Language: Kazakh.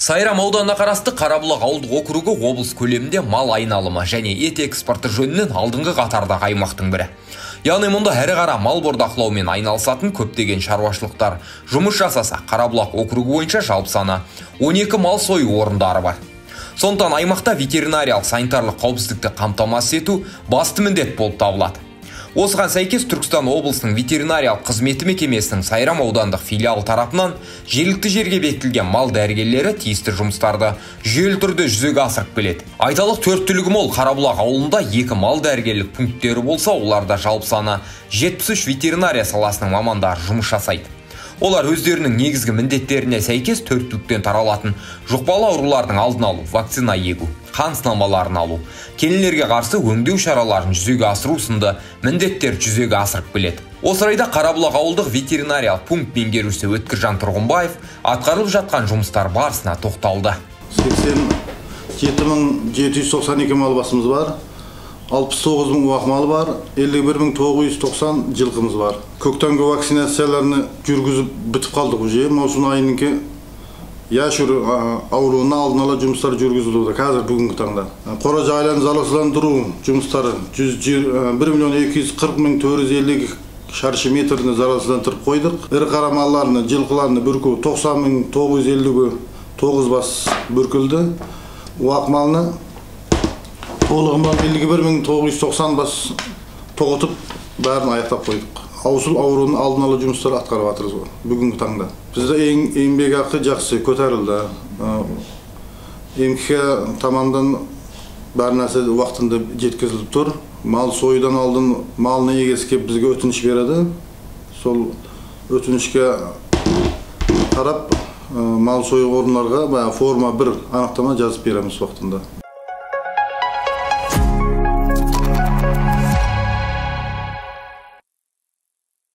Сайрам ауданына қарасты Қарабұлақ ауылдық округі облыс көлемінде мал айналымы және ет экспорты жөнінен алдыңғы қатардағы аймақтың бірі. Яғни мұнда әрі қара мал бордақылаумен айналысатын көптеген шаруашылықтар жұмыс жасаса, Қарабұлақ округі бойынша жалпы саны 12 мал сою орындары бар. Сондықтан аймақта ветеринариялық санитарлық қауіпсіздікті қамтамасыз ету басты міндет болып табылады. Осыған сәйкес Түркістан облысының ветеринариялық қызметі мекемесінің Сайрам аудандық филиалы тарапынан жергілікті жерге бекітілген мал дәрігерлері тиісті жұмыстарды жүйелі түрде жүзеге асырып келеді. Айталық 4 түлігі мол Қарабұлақ ауылында 2 мал дәрігерлік пункттері болса, оларда жалпы саны 73 ветеринария саласының мамандары жұмыс жасайды. Олар өздерінің негізгі міндеттеріне сәйкес 4 түліктен таралатын жұқпалы аурулардың алдын алу, вакцина егу, қан сынамаларын алу, келелерге қарсы өңдеу шараларын жүзеге асыру сынды міндеттер жүзеге асырып келеді. Осы орайда Қарабұлақ ауылдық ветеринариялық пункт меңгерушісі Өткіржан Тұрғынбаев атқарылып жатқан жұмыстар барысына тоқталды. 87.792 мал басымыз бар. 69.000 уақ мал бар, 51.990 жылқымыз бар. Көктемгі вакцинацияларını жүргізіп бітіп қалдық уже. Маусым айыныңки яшур ауруына алдын ала жұмыстар жүргізілуде қазір бүгінгі таңда. Қора жайларын залалсыздандыру жұмыстары 1.240.450 шаршы метрді залалсыздандырып қойдық. Ірі қара малларны, жылқыларны бүрку 90.950 9 бас бүркілді. Уақ малны толығымен 51.990 бас тоғытып бәрін аяқтап қойдық. Аусыл ауруының алдын ала жұмыстар атқарып жатырмыз бүгінгі таңда. Бізде еңбек ақы жақсы көтерілді. МКХ тамамдан бар нәрсе уақытында жеткізіліп тұр. Мал сойудан алдын малны егесі кеп бізге өтініш береді. Сол өтінішке қарап мал сою орынларға форма 1 анықтама жазып береміз уақытында.